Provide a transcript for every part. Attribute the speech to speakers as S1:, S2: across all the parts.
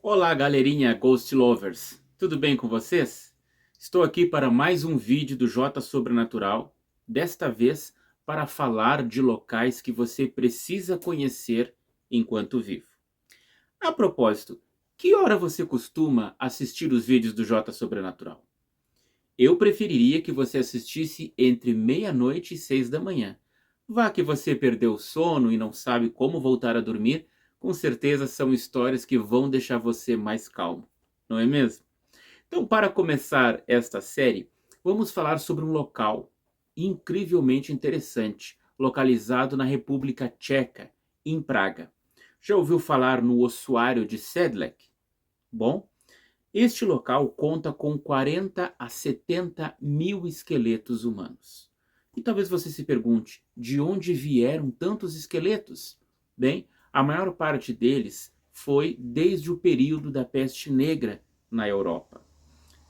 S1: Olá, galerinha Ghost Lovers! Tudo bem com vocês? Estou aqui para mais um vídeo do J Sobrenatural, desta vez para falar de locais que você precisa conhecer enquanto vivo. A propósito, que hora você costuma assistir os vídeos do J Sobrenatural? Eu preferiria que você assistisse entre meia-noite e 6 da manhã. Vá que você perdeu o sono e não sabe como voltar a dormir, com certeza são histórias que vão deixar você mais calmo, não é mesmo? Então, para começar esta série, vamos falar sobre um local incrivelmente interessante, localizado na República Tcheca, em Praga. Já ouviu falar no Ossuário de Sedlec? Bom, este local conta com 40 a 70 mil esqueletos humanos. E talvez você se pergunte, de onde vieram tantos esqueletos? Bem, a maior parte deles foi desde o período da peste negra na Europa.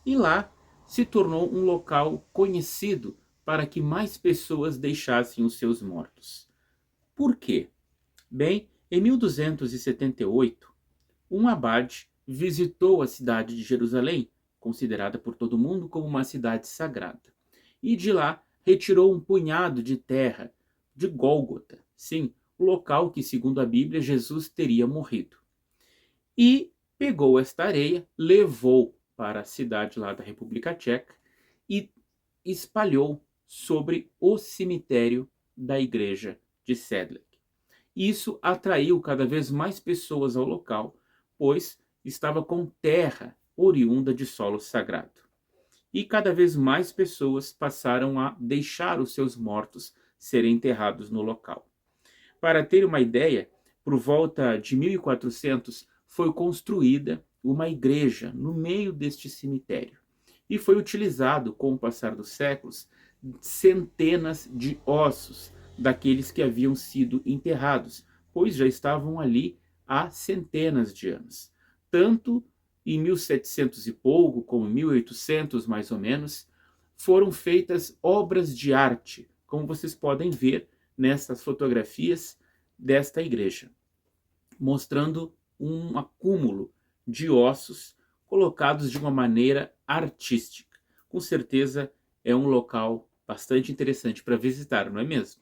S1: E lá se tornou um local conhecido para que mais pessoas deixassem os seus mortos. Por quê? Bem, em 1278, um abade visitou a cidade de Jerusalém, considerada por todo mundo como uma cidade sagrada, e de lá retirou um punhado de terra de Gólgota, sim, o local que, segundo a Bíblia, Jesus teria morrido. E pegou esta areia, levou para a cidade lá da República Tcheca e espalhou sobre o cemitério da igreja de Sedlec. Isso atraiu cada vez mais pessoas ao local, pois estava com terra oriunda de solo sagrado. E cada vez mais pessoas passaram a deixar os seus mortos serem enterrados no local. Para ter uma ideia, por volta de 1400 foi construída uma igreja no meio deste cemitério. E foi utilizado, com o passar dos séculos, centenas de ossos daqueles que haviam sido enterrados, pois já estavam ali há centenas de anos. Tanto em 1700 e pouco, como 1800 mais ou menos, foram feitas obras de arte, como vocês podem ver nessas fotografias desta igreja, mostrando um acúmulo de ossos colocados de uma maneira artística. Com certeza é um local bastante interessante para visitar, não é mesmo?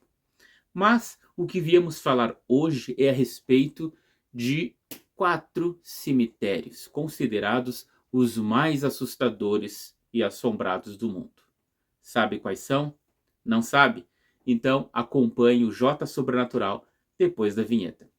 S1: Mas o que viemos falar hoje é a respeito de 4 cemitérios considerados os mais assustadores e assombrados do mundo. Sabe quais são? Não sabe? Então acompanhe o J Sobrenatural depois da vinheta.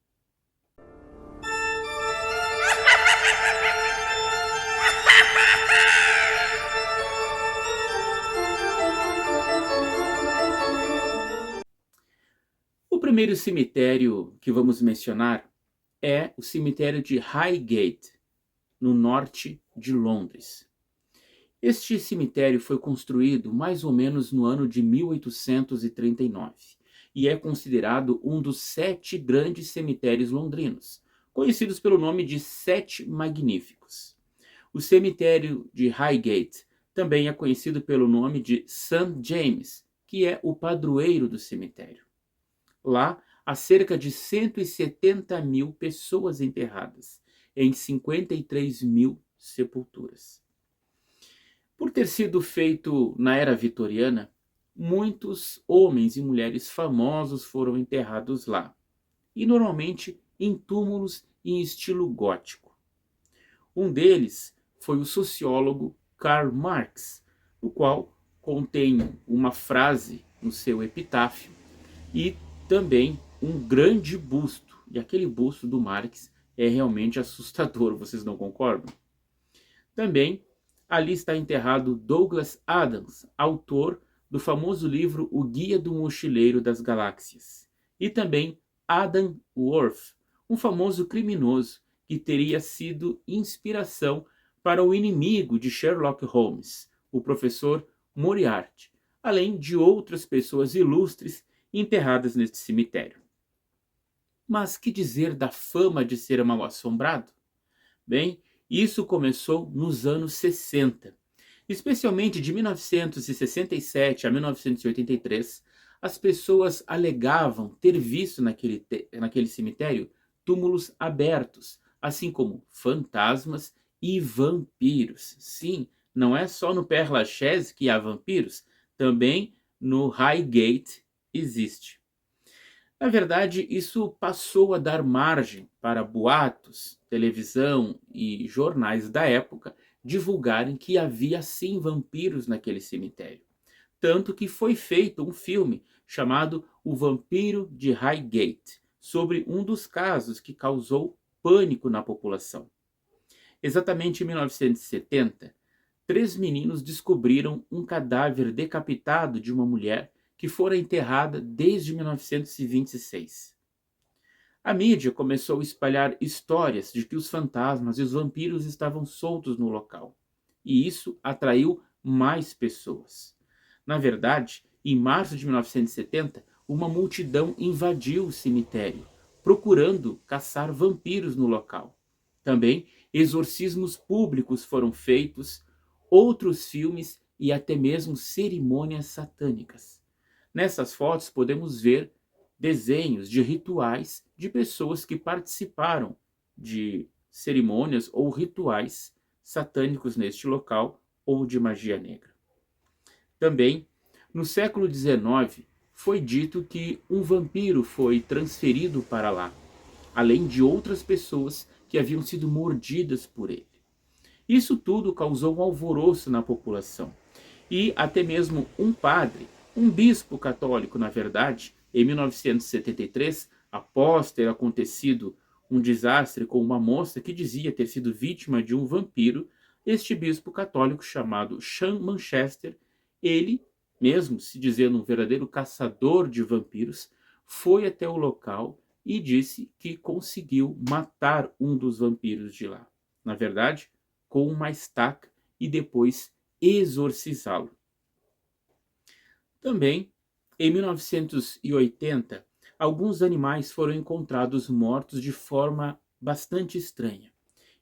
S1: O primeiro cemitério que vamos mencionar é o cemitério de Highgate, no norte de Londres. Este cemitério foi construído mais ou menos no ano de 1839 e é considerado um dos 7 grandes cemitérios londrinos, conhecidos pelo nome de 7 Magníficos. O cemitério de Highgate também é conhecido pelo nome de St. James, que é o padroeiro do cemitério. Lá há cerca de 170 mil pessoas enterradas em 53 mil sepulturas. Por ter sido feito na era vitoriana, muitos homens e mulheres famosos foram enterrados lá, e normalmente em túmulos em estilo gótico. Um deles foi o sociólogo Karl Marx, o qual contém uma frase no seu epitáfio e também um grande busto. E aquele busto do Marx é realmente assustador, vocês não concordam? Também ali está enterrado Douglas Adams, autor do famoso livro O Guia do Mochileiro das Galáxias. E também Adam Worth, um famoso criminoso que teria sido inspiração para o inimigo de Sherlock Holmes, o professor Moriarty, além de outras pessoas ilustres enterradas neste cemitério. Mas que dizer da fama de ser mal-assombrado? Bem, isso começou nos anos 60. Especialmente de 1967 a 1983, as pessoas alegavam ter visto naquele cemitério túmulos abertos, assim como fantasmas e vampiros. Sim, não é só no Père Lachaise que há vampiros, também no Highgate existe. Na verdade, isso passou a dar margem para boatos, televisão e jornais da época divulgarem que havia sim vampiros naquele cemitério. Tanto que foi feito um filme chamado O Vampiro de Highgate, sobre um dos casos que causou pânico na população. Exatamente em 1970, três meninos descobriram um cadáver decapitado de uma mulher que fora enterrada desde 1926. A mídia começou a espalhar histórias de que os fantasmas e os vampiros estavam soltos no local, e isso atraiu mais pessoas. Na verdade, em março de 1970, uma multidão invadiu o cemitério, procurando caçar vampiros no local. Também exorcismos públicos foram feitos, outros filmes e até mesmo cerimônias satânicas. Nessas fotos podemos ver desenhos de rituais de pessoas que participaram de cerimônias ou rituais satânicos neste local ou de magia negra. Também, no século XIX, foi dito que um vampiro foi transferido para lá, além de outras pessoas que haviam sido mordidas por ele. Isso tudo causou um alvoroço na população. E até mesmo um padre, um bispo católico, na verdade, em 1973, após ter acontecido um desastre com uma moça que dizia ter sido vítima de um vampiro, este bispo católico chamado Sean Manchester, ele, mesmo se dizendo um verdadeiro caçador de vampiros, foi até o local e disse que conseguiu matar um dos vampiros de lá. Na verdade, com uma estaca e depois exorcizá-lo. Também, em 1980, alguns animais foram encontrados mortos de forma bastante estranha.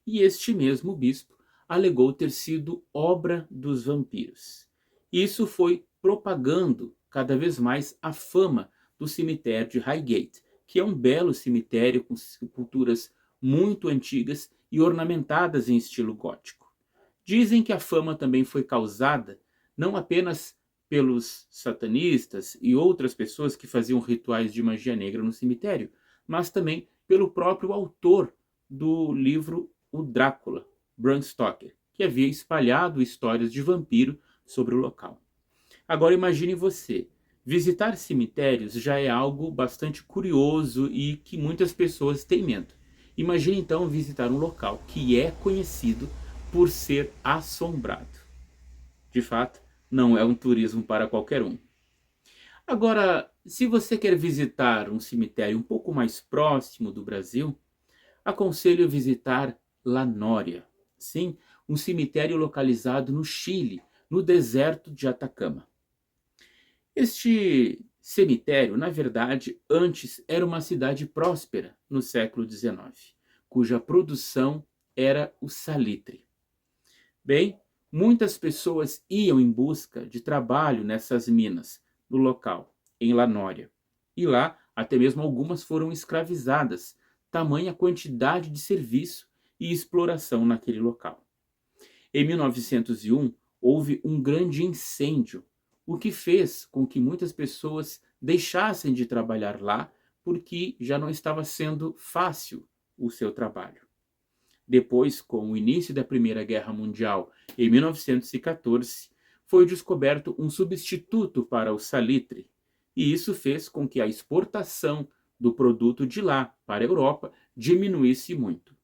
S1: E este mesmo bispo alegou ter sido obra dos vampiros. Isso foi propagando cada vez mais a fama do cemitério de Highgate, que é um belo cemitério com sepulturas muito antigas e ornamentadas em estilo gótico. Dizem que a fama também foi causada não apenas pelos satanistas e outras pessoas que faziam rituais de magia negra no cemitério, mas também pelo próprio autor do livro O Drácula, Bram Stoker, que havia espalhado histórias de vampiro sobre o local. Agora imagine você, visitar cemitérios já é algo bastante curioso e que muitas pessoas têm medo. Imagine então visitar um local que é conhecido por ser assombrado. De fato, não é um turismo para qualquer um. Agora, se você quer visitar um cemitério um pouco mais próximo do Brasil, aconselho visitar Lanória. Sim, um cemitério localizado no Chile, no deserto de Atacama. Este cemitério, na verdade, antes era uma cidade próspera no século XIX, cuja produção era o salitre. Bem, muitas pessoas iam em busca de trabalho nessas minas, no local, em Lanória. E lá, até mesmo algumas foram escravizadas, tamanha quantidade de serviço e exploração naquele local. Em 1901, houve um grande incêndio, o que fez com que muitas pessoas deixassem de trabalhar lá, porque já não estava sendo fácil o seu trabalho. Depois, com o início da Primeira Guerra Mundial, em 1914, foi descoberto um substituto para o salitre, e isso fez com que a exportação do produto de lá para a Europa diminuísse muito.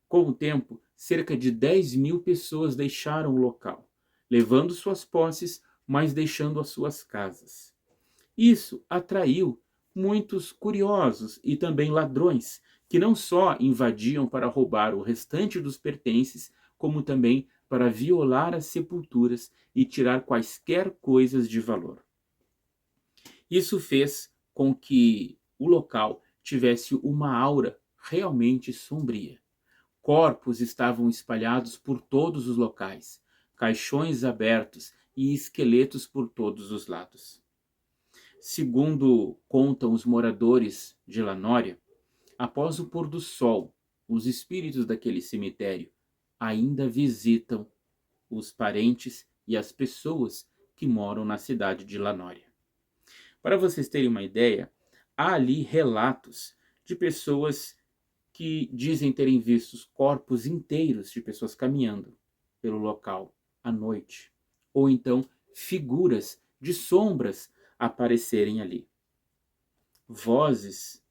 S1: Com o tempo, cerca de 10.000 pessoas deixaram o local, levando suas posses, mas deixando as suas casas. Isso atraiu muitos curiosos e também ladrões, que não só invadiam para roubar o restante dos pertences, como também para violar as sepulturas e tirar quaisquer coisas de valor. Isso fez com que o local tivesse uma aura realmente sombria. Corpos estavam espalhados por todos os locais, caixões abertos e esqueletos por todos os lados. Segundo contam os moradores de Lanória, após o pôr do sol, os espíritos daquele cemitério ainda visitam os parentes e as pessoas que moram na cidade de Lanória. Para vocês terem uma ideia, há ali relatos de pessoas que dizem terem visto corpos inteiros de pessoas caminhando pelo local à noite, ou então figuras de sombras aparecerem ali. Vozes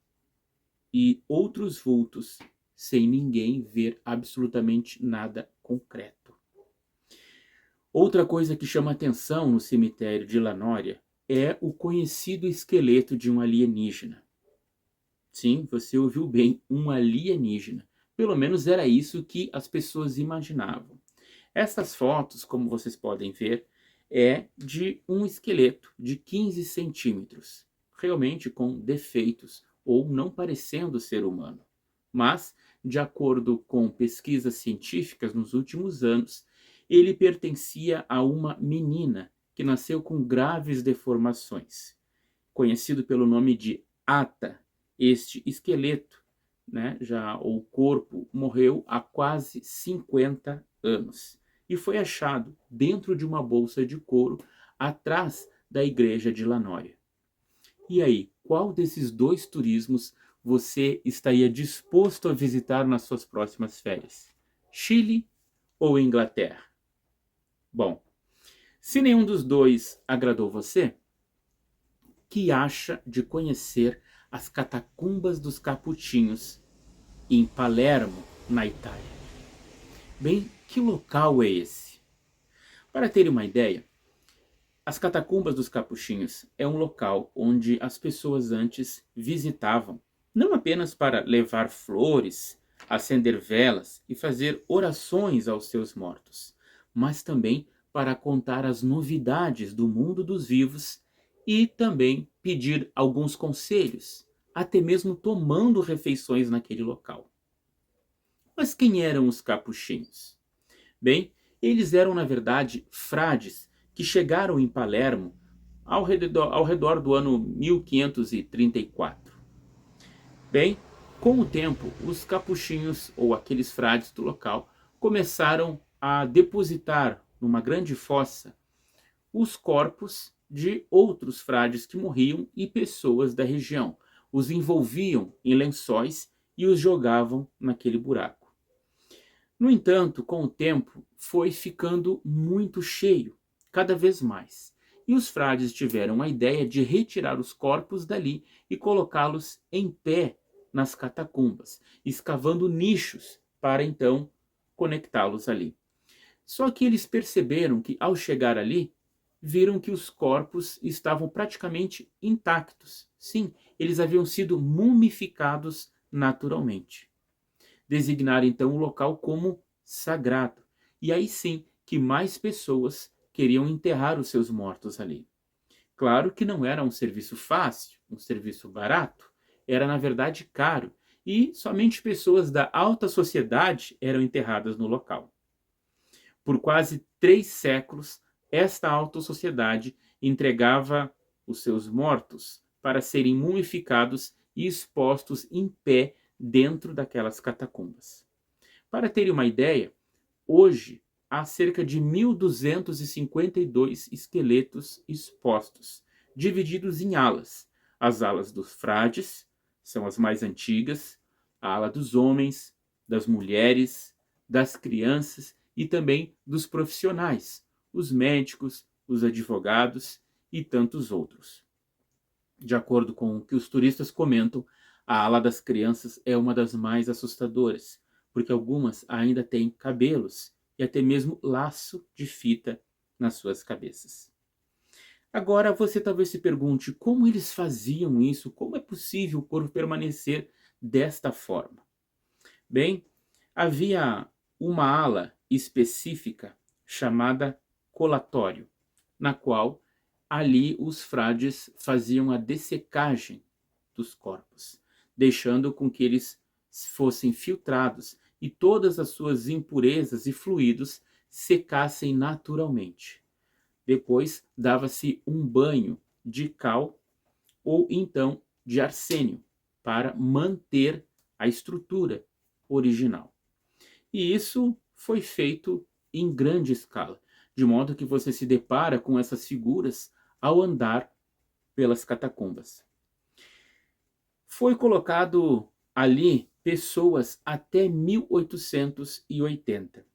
S1: e outros vultos sem ninguém ver absolutamente nada concreto. Outra coisa que chama atenção no cemitério de Lanória é o conhecido esqueleto de um alienígena. Sim, você ouviu bem, um alienígena. Pelo menos era isso que as pessoas imaginavam. Estas fotos, como vocês podem ver, é de um esqueleto de 15 centímetros, realmente com defeitos ou não parecendo ser humano. Mas, de acordo com pesquisas científicas nos últimos anos, ele pertencia a uma menina que nasceu com graves deformações, conhecido pelo nome de Ata. Este esqueleto, né, já o corpo, morreu há quase 50 anos e foi achado dentro de uma bolsa de couro atrás da igreja de Lanória. E aí, qual desses dois turismos você estaria disposto a visitar nas suas próximas férias? Chile ou Inglaterra? Bom, se nenhum dos dois agradou você, que acha de conhecer as catacumbas dos Capuchinhos em Palermo, na Itália? Bem, que local é esse? Para ter uma ideia, as catacumbas dos Capuchinhos é um local onde as pessoas antes visitavam, não apenas para levar flores, acender velas e fazer orações aos seus mortos, mas também para contar as novidades do mundo dos vivos e também pedir alguns conselhos, até mesmo tomando refeições naquele local. Mas quem eram os capuchinhos? Bem, eles eram na verdade frades que chegaram em Palermo ao redor do ano 1534. Bem, com o tempo, os capuchinhos, ou aqueles frades do local, começaram a depositar numa grande fossa os corpos de outros frades que morriam e pessoas da região. Os envolviam em lençóis e os jogavam naquele buraco. No entanto, com o tempo, foi ficando muito cheio, cada vez mais. E os frades tiveram a ideia de retirar os corpos dali e colocá-los em pé nas catacumbas, escavando nichos para então conectá-los ali. Só que eles perceberam que, ao chegar ali, viram que os corpos estavam praticamente intactos. Sim, eles haviam sido mumificados naturalmente. Designaram então o local como sagrado. E aí sim que mais pessoas queriam enterrar os seus mortos ali. Claro que não era um serviço fácil, um serviço barato, era na verdade caro, e somente pessoas da alta sociedade eram enterradas no local. Por quase 3 séculos, esta alta sociedade entregava os seus mortos para serem mumificados e expostos em pé dentro daquelas catacumbas. Para terem uma ideia, hoje há cerca de 1.252 esqueletos expostos, divididos em alas. As alas dos frades são as mais antigas, a ala dos homens, das mulheres, das crianças e também dos profissionais, os médicos, os advogados e tantos outros. De acordo com o que os turistas comentam, a ala das crianças é uma das mais assustadoras, porque algumas ainda têm cabelos e até mesmo laço de fita nas suas cabeças. Agora você talvez se pergunte como eles faziam isso, como é possível o corpo permanecer desta forma? Bem, havia uma ala específica chamada colatório, na qual ali os frades faziam a dessecagem dos corpos, deixando com que eles fossem filtrados e todas as suas impurezas e fluidos secassem naturalmente. Depois dava-se um banho de cal ou então de arsênio para manter a estrutura original. E isso foi feito em grande escala, de modo que você se depara com essas figuras ao andar pelas catacumbas. Foi colocado ali pessoas até 1880.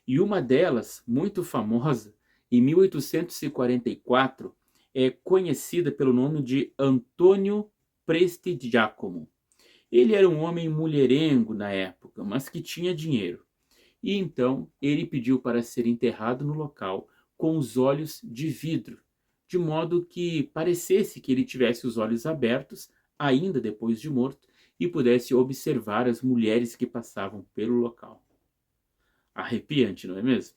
S1: E uma delas, muito famosa, em 1844, é conhecida pelo nome de Antônio Prestigiacomo. Ele era um homem mulherengo na época, mas que tinha dinheiro. E então ele pediu para ser enterrado no local com os olhos de vidro, de modo que parecesse que ele tivesse os olhos abertos, ainda depois de morto, e pudesse observar as mulheres que passavam pelo local. Arrepiante, não é mesmo?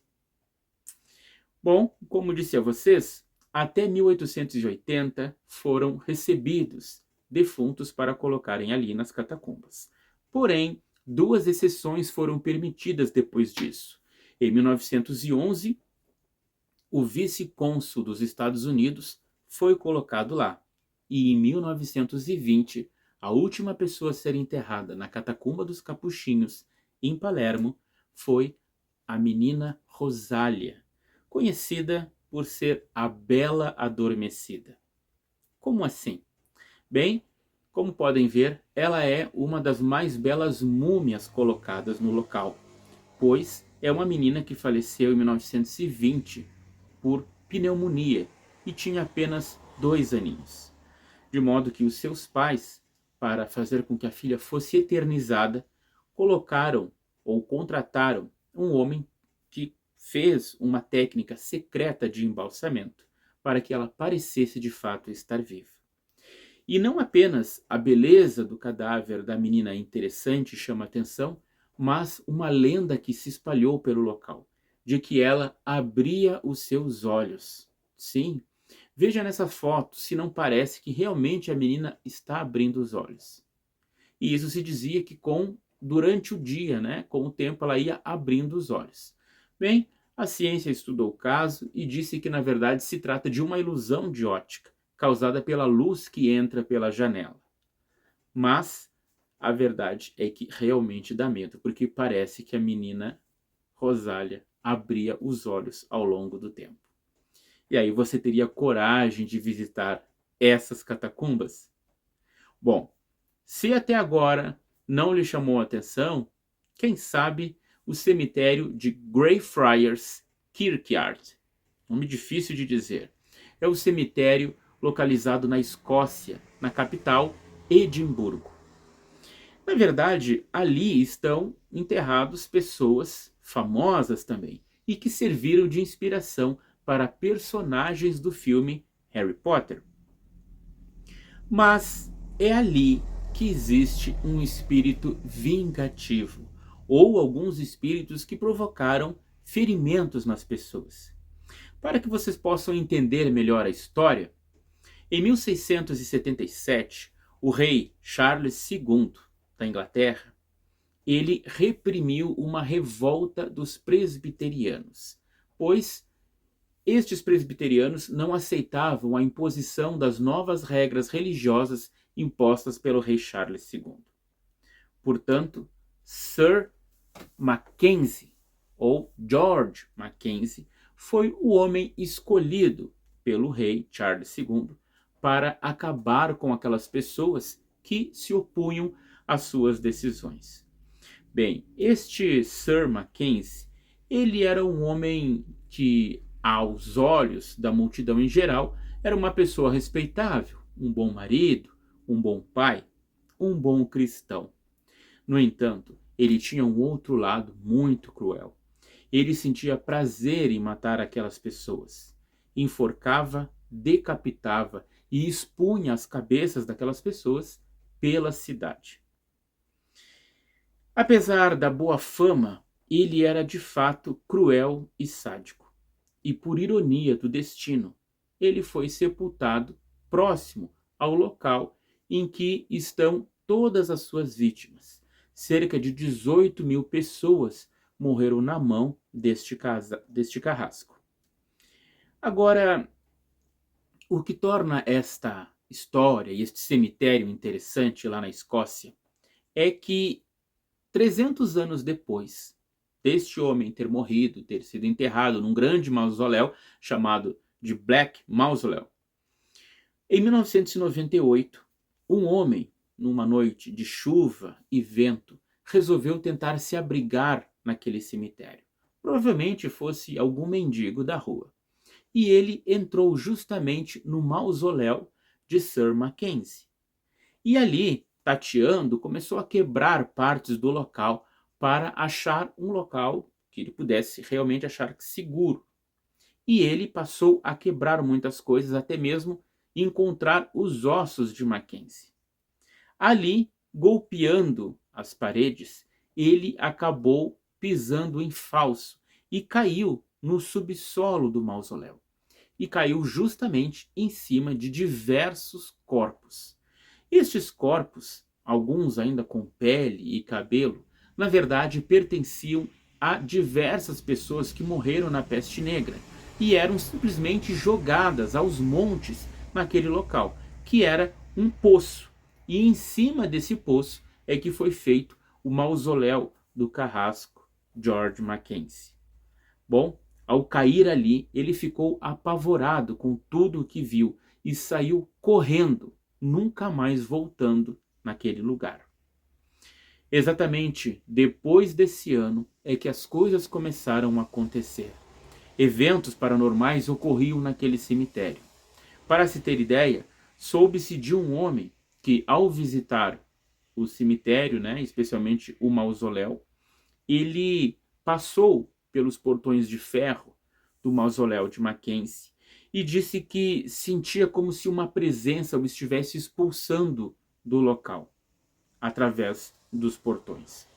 S1: Bom, como disse a vocês, até 1880 foram recebidos defuntos para colocarem ali nas catacumbas. Porém, duas exceções foram permitidas depois disso. Em 1911, o vice-cônsul dos Estados Unidos foi colocado lá. E em 1920, a última pessoa a ser enterrada na Catacumba dos Capuchinhos, em Palermo, foi a menina Rosália, conhecida por ser a Bela Adormecida. Como assim? Bem, como podem ver, ela é uma das mais belas múmias colocadas no local, pois é uma menina que faleceu em 1920 por pneumonia e tinha apenas 2 aninhos. De modo que os seus pais, para fazer com que a filha fosse eternizada, colocaram ou contrataram um homem que fez uma técnica secreta de embalsamento para que ela parecesse de fato estar viva. E não apenas a beleza do cadáver da menina interessante chama atenção, mas uma lenda que se espalhou pelo local, de que ela abria os seus olhos. Sim, veja nessa foto se não parece que realmente a menina está abrindo os olhos. E isso se dizia que durante o dia, né, com o tempo ela ia abrindo os olhos. Bem, a ciência estudou o caso e disse que na verdade se trata de uma ilusão de ótica, causada pela luz que entra pela janela. Mas a verdade é que realmente dá medo, porque parece que a menina Rosália abria os olhos ao longo do tempo. E aí você teria coragem de visitar essas catacumbas? Bom, se até agora não lhe chamou a atenção, quem sabe o cemitério de Greyfriars Kirkyard. Nome difícil de dizer. É o cemitério localizado na Escócia, na capital, Edimburgo. Na verdade, ali estão enterrados pessoas famosas também e que serviram de inspiração para personagens do filme Harry Potter. Mas é ali que existe um espírito vingativo, ou alguns espíritos que provocaram ferimentos nas pessoas. Para que vocês possam entender melhor a história, em 1677, o rei Charles II da Inglaterra, ele reprimiu uma revolta dos presbiterianos, pois estes presbiterianos não aceitavam a imposição das novas regras religiosas impostas pelo rei Charles II. Portanto, Sir Mackenzie, ou George Mackenzie, foi o homem escolhido pelo rei Charles II para acabar com aquelas pessoas que se opunham às suas decisões. Bem, este Sir Mackenzie, ele era um homem que, aos olhos da multidão em geral, era uma pessoa respeitável, um bom marido, um bom pai, um bom cristão. No entanto, ele tinha um outro lado muito cruel. Ele sentia prazer em matar aquelas pessoas. Enforcava, decapitava e expunha as cabeças daquelas pessoas pela cidade. Apesar da boa fama, ele era de fato cruel e sádico. E por ironia do destino, ele foi sepultado próximo ao local em que estão todas as suas vítimas. Cerca de 18.000 pessoas morreram na mão deste carrasco. Agora, o que torna esta história e este cemitério interessante lá na Escócia é que 300 anos depois deste homem ter morrido, ter sido enterrado num grande mausoléu chamado de Black Mausoleum, em 1998, um homem, numa noite de chuva e vento, resolveu tentar se abrigar naquele cemitério. Provavelmente fosse algum mendigo da rua. E ele entrou justamente no mausoléu de Sir Mackenzie. E ali, tateando, começou a quebrar partes do local para achar um local que ele pudesse realmente achar seguro. E ele passou a quebrar muitas coisas, até mesmo encontrar os ossos de Mackenzie. Ali, golpeando as paredes, ele acabou pisando em falso e caiu no subsolo do mausoléu. E caiu justamente em cima de diversos corpos. Estes corpos, alguns ainda com pele e cabelo, na verdade pertenciam a diversas pessoas que morreram na peste negra e eram simplesmente jogadas aos montes naquele local, que era um poço. E em cima desse poço é que foi feito o mausoléu do carrasco George Mackenzie. Bom, ao cair ali, ele ficou apavorado com tudo o que viu e saiu correndo, nunca mais voltando naquele lugar. Exatamente depois desse ano é que as coisas começaram a acontecer. Eventos paranormais ocorriam naquele cemitério. Para se ter ideia, soube-se de um homem que, ao visitar o cemitério, especialmente o mausoléu, ele passou pelos portões de ferro do mausoléu de Mackenzie e disse que sentia como se uma presença o estivesse expulsando do local, através dos portões.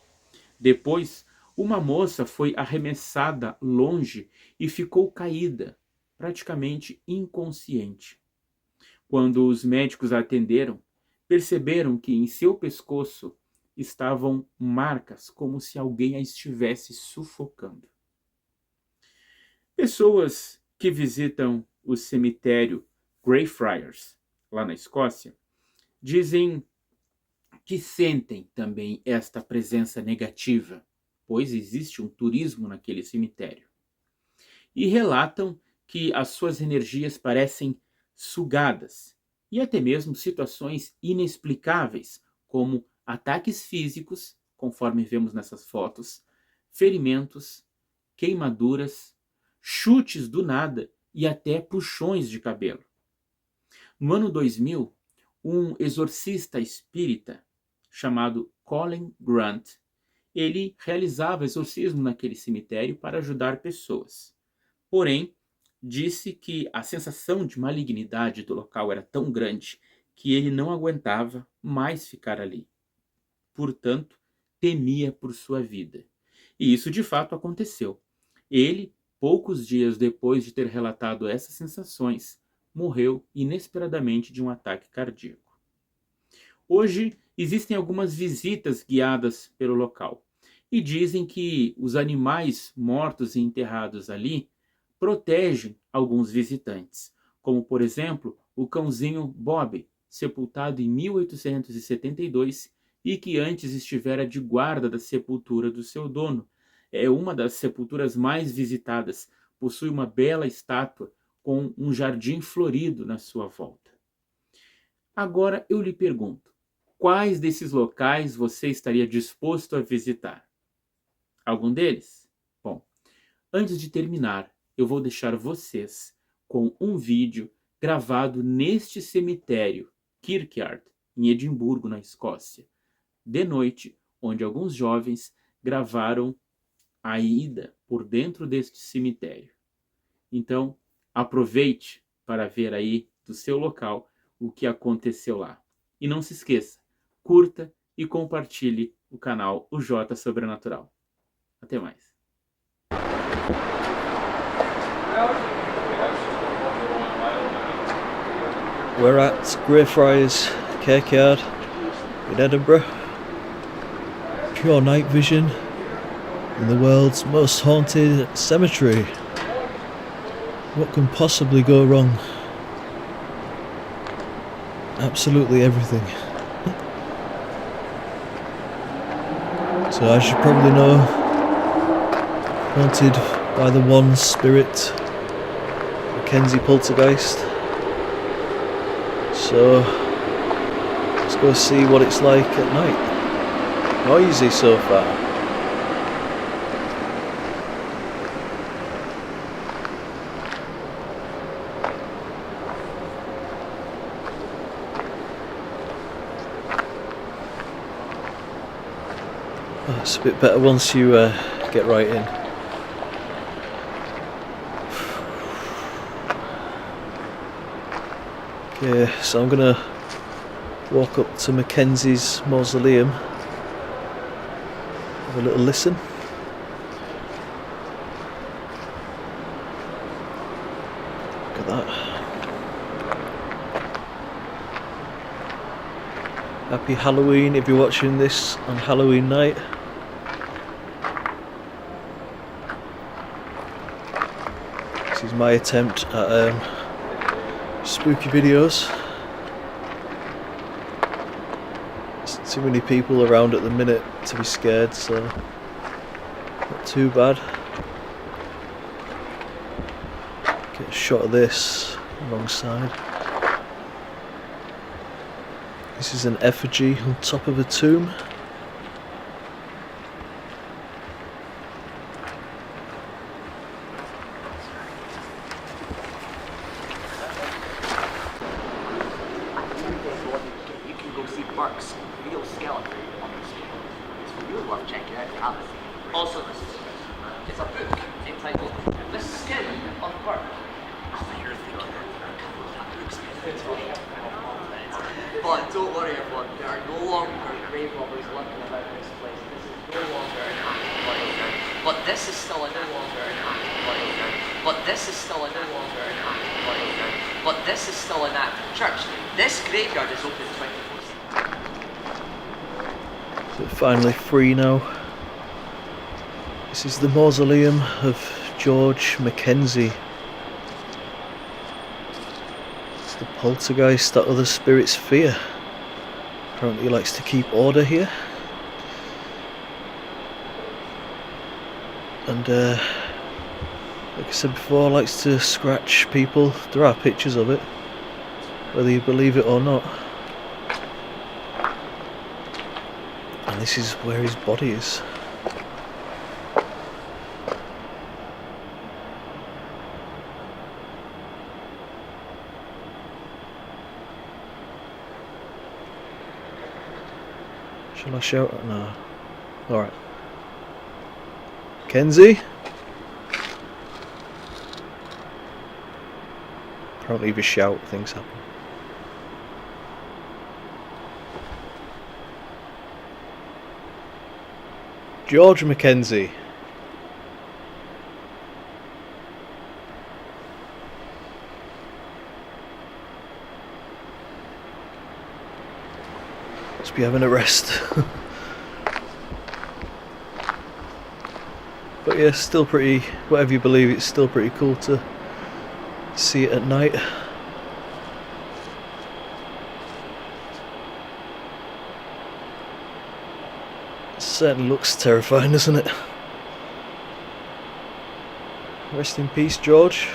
S1: Depois, uma moça foi arremessada longe e ficou caída, praticamente inconsciente. Quando os médicos a atenderam, perceberam que em seu pescoço estavam marcas como se alguém a estivesse sufocando. Pessoas que visitam o cemitério Greyfriars, lá na Escócia, dizem que sentem também esta presença negativa, pois existe um turismo naquele cemitério. E relatam que as suas energias parecem sugadas e até mesmo situações inexplicáveis, como ataques físicos, conforme vemos nessas fotos, ferimentos, queimaduras, chutes do nada e até puxões de cabelo. No ano 2000, um exorcista espírita chamado Colin Grant, ele realizava exorcismo naquele cemitério para ajudar pessoas. Porém, disse que a sensação de malignidade do local era tão grande que ele não aguentava mais ficar ali. Portanto, temia por sua vida. E isso de fato aconteceu. Ele, poucos dias depois de ter relatado essas sensações, morreu inesperadamente de um ataque cardíaco. Hoje, existem algumas visitas guiadas pelo local e dizem que os animais mortos e enterrados ali protegem alguns visitantes, como por exemplo o cãozinho Bob, sepultado em 1872 e que antes estivera de guarda da sepultura do seu dono. É uma das sepulturas mais visitadas, possui uma bela estátua com um jardim florido na sua volta. Agora eu lhe pergunto, quais desses locais você estaria disposto a visitar? Algum deles? Bom, antes de terminar, eu vou deixar vocês com um vídeo gravado neste cemitério, Kirkyard, em Edimburgo, na Escócia, de noite, onde alguns jovens gravaram a ida por dentro deste cemitério. Então, aproveite para ver aí do seu local o que aconteceu lá. E não se esqueça, curta e compartilhe o canal O Jota Sobrenatural. Até mais.
S2: We're at Greyfriars Kirkyard in Edinburgh. Pure night vision in the world's most haunted cemetery. What can possibly go wrong? Absolutely everything. So as you probably know, haunted by the one spirit, Mackenzie Poltergeist. So let's go see what it's like at night. Noisy so far. Oh, it's a bit better once you get right in. Okay, so I'm gonna walk up to Mackenzie's mausoleum, have a little listen. Look at that. Happy Halloween if you're watching this on Halloween night. This is my attempt at spooky videos. There's too many people around at the minute to be scared, so not too bad. Get a shot of this alongside. This is an effigy on top of a tomb.
S3: You can go see Burke's real skeleton on this book. It's really worth checking out. Also, it's a book entitled The Skin of Burke. You're thinking that book's but don't worry everyone, there are no longer grave robbers lurking about this place. This is no longer an active burial ground. But this is still a no longer an active burial ground. But this is still a no longer an active burial ground. But this is still an active church. This graveyard is open 24/7.
S2: So finally free now. This is the mausoleum of George Mackenzie. It's the poltergeist that other spirits fear. Apparently he likes to keep order here. And like I said before, likes to scratch people. There are pictures of it, whether you believe it or not. And this is where his body is. Shall I shout? No. Alright. Kenzie? Apparently if you shout, things happen. George Mackenzie. Must be having a rest. But yeah, still pretty, whatever you believe, it's still pretty cool to see it at night. It certainly looks terrifying, doesn't it? Rest in peace, George.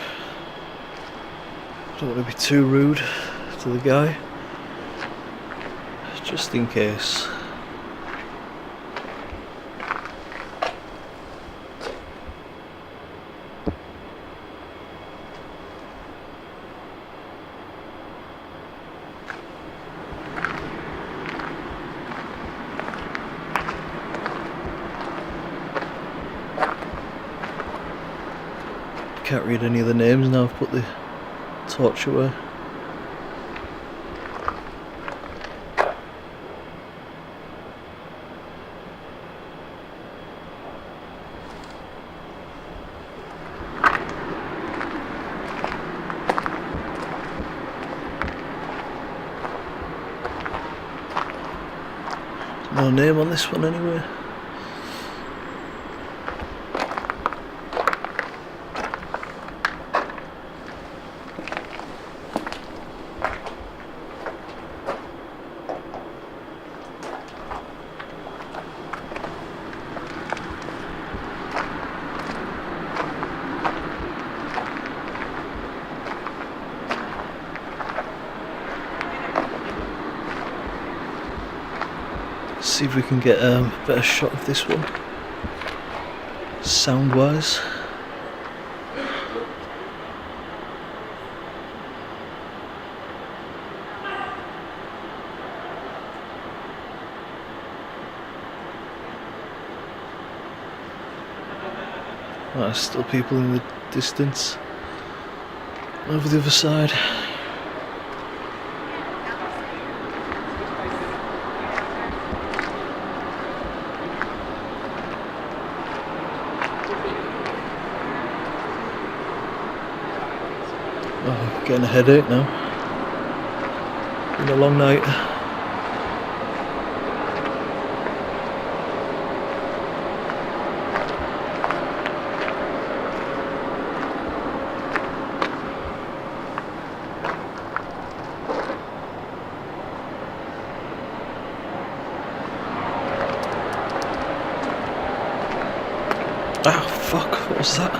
S2: Don't want to be too rude to the guy. Just in case. Can't read any of the names now. I've put the torch away. No name on this one anyway. see if we can get a better shot of this one, sound wise. There's still people in the distance over the other side. Oh, getting a headache now. Been a long night. Ah, fuck, what was that?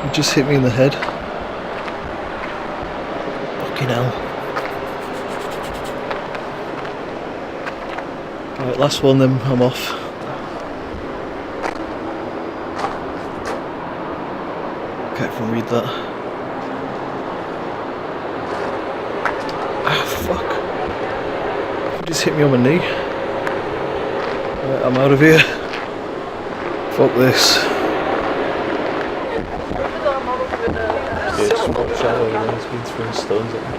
S2: It just hit me in the head. Fucking hell. Right, last one then I'm off. Can't even read that. Ah, fuck. It just hit me on my knee. Right, I'm out of here. Fuck this. Yeah, it's got shadow and it's been throwing stones at me.